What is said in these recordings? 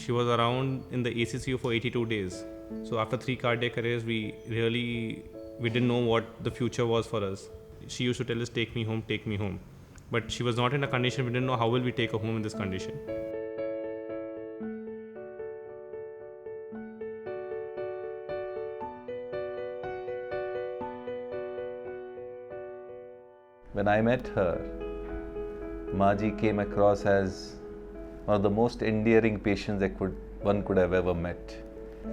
She was around in the ACCU for 82 days. So after 3 cardiac arrests, we didn't know what the future was for us. She used to tell us, take me home, take me home. But she was not in a condition, we didn't know how will we take her home in this condition. When I met her, Maji came across as one of the most endearing patients one could have ever met.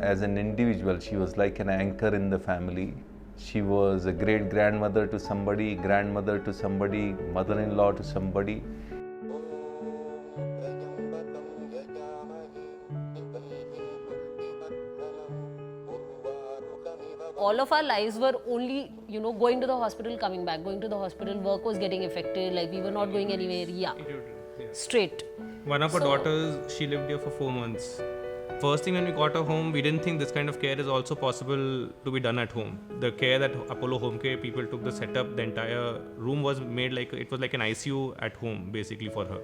As an individual, she was like an anchor in the family. She was a great grandmother to somebody, grandmother to somebody, mother-in-law to somebody. All of our lives were only, going to the hospital, coming back, going to the hospital, work was getting affected, like we were not going anywhere, straight. One of our daughters, she lived here for 4 months. First thing when we got her home, we didn't think this kind of care is also possible to be done at home. The care that Apollo Homecare people took, the setup, the entire room was made like, it was like an ICU at home basically for her.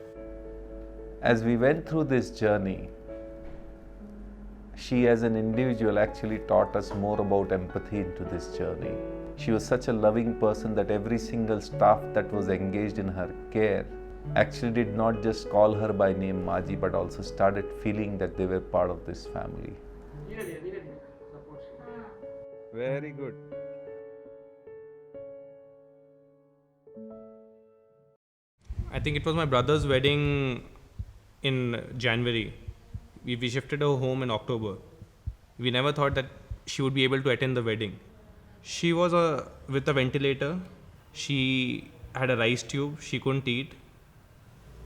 As we went through this journey, she as an individual actually taught us more about empathy into this journey. She was such a loving person that every single staff that was engaged in her care actually did not just call her by name Maji, but also started feeling that they were part of this family. Very good. I think it was my brother's wedding in January. We shifted her home in October. We never thought that she would be able to attend the wedding. She was with a ventilator. She had a rice tube. She couldn't eat.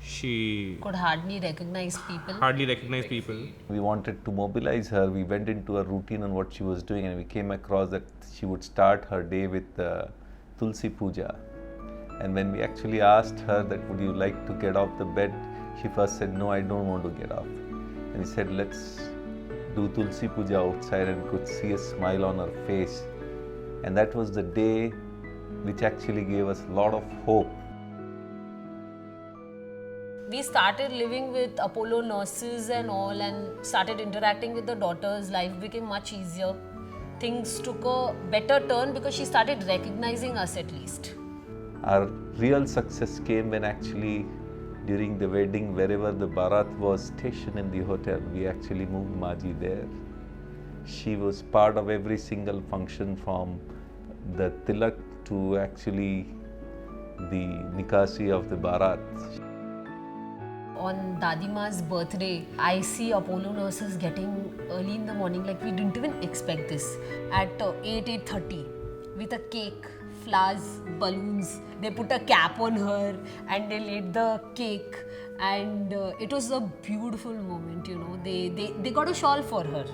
She could hardly recognize people. We wanted to mobilize her. We went into a routine on what she was doing, and we came across that she would start her day with Tulsi Puja. And when we actually asked her that would you like to get off the bed, she first said, no, I don't want to get off. And we said, let's do Tulsi Puja outside, and could see a smile on her face. And that was the day which actually gave us a lot of hope. We started living with Apollo nurses and all, and started interacting with the daughters. Life became much easier. Things took a better turn because she started recognizing us at least. Our real success came when actually during the wedding, wherever the Bharat was stationed in the hotel, we actually moved Maji there. She was part of every single function, from the tilak to actually the nikasi of the Bharat. On Dadima's birthday, I see Apollo nurses getting early in the morning, like we didn't even expect this, at 8:30 with a cake, flowers, balloons. They put a cap on her and they laid the cake, and it was a beautiful moment, They got a shawl for her.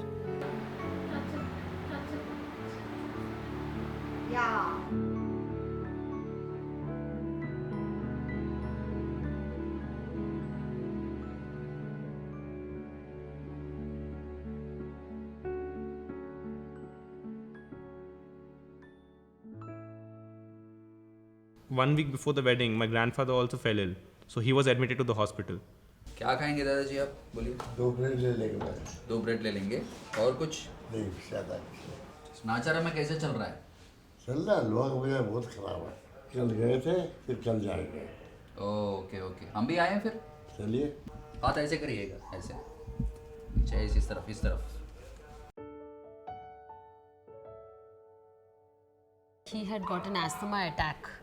Yeah. One week before the wedding, my grandfather also fell ill. So he was admitted to the hospital. क्या खाएंगे दादाजी आप बोलिए? 2 bread ले लेंगे बस। 2 bread ले लेंगे और कुछ नहीं ज़्यादा। नाचारा में कैसे चल रहा है? चल रहा है, लोहा का बाजार बहुत खराब है। कल गए थे, फिर कल जाएंगे। ओके ओके, हम भी आए हैं फिर। चलिए। बात ऐसे करिएगा, ऐसे नीचे इस तरफ। He had got an asthma attack.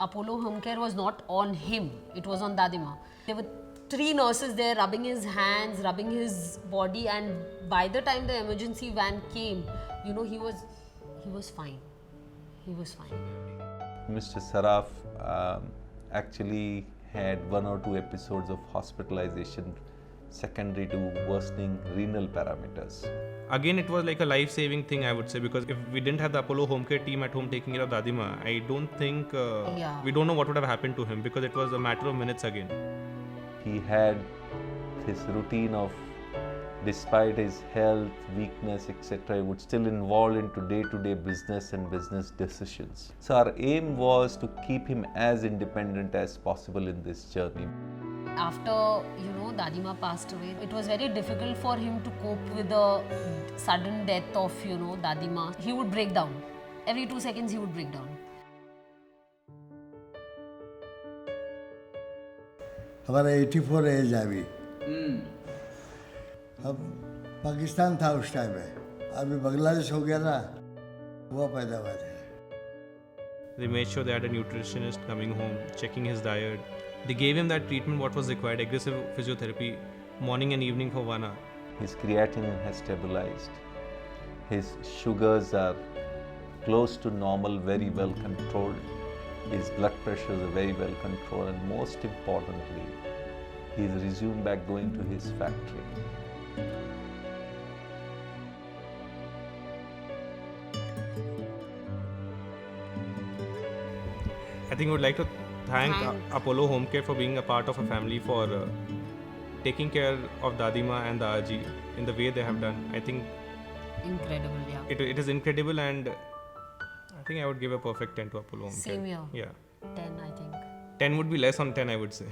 Apollo Homecare was not on him, it was on Dadima. There were 3 nurses there rubbing his hands, rubbing his body, and by the time the emergency van came, he was fine. He was fine. Mr. Saraf actually had 1 or 2 episodes of hospitalization secondary to worsening renal parameters. Again, it was like a life-saving thing, I would say, because if we didn't have the Apollo Homecare team at home taking care of Dadima, I don't think, we don't know what would have happened to him, because it was a matter of minutes again. He had his routine of, despite his health, weakness, etc., he would still involve into day-to-day business and business decisions. So our aim was to keep him as independent as possible in this journey. After, Dadima passed away, it was very difficult for him to cope with the sudden death of, Dadima. He would break down. Every 2 seconds he would break down. हमारा 84 as है अभी। अब पाकिस्तान था उस time में, अभी बांग्लादेश हो गया ना, वो पैदा हुआ थे। They made sure they had a nutritionist coming home, checking his diet. They gave him that treatment what was required, aggressive physiotherapy, morning and evening for 1 hour. His creatinine has stabilized. His sugars are close to normal, very well controlled. His blood pressures are very well controlled, and most importantly, he is resumed back going to his factory. I think I would like to thank Apollo Homecare for being a part of a family, for taking care of Dadima and Daaji in the way they have done. I think Incredible, yeah. it is incredible, and I think I would give a perfect 10 to Apollo Homecare. Same here. Yeah. 10, I think. 10 would be less on 10, I would say.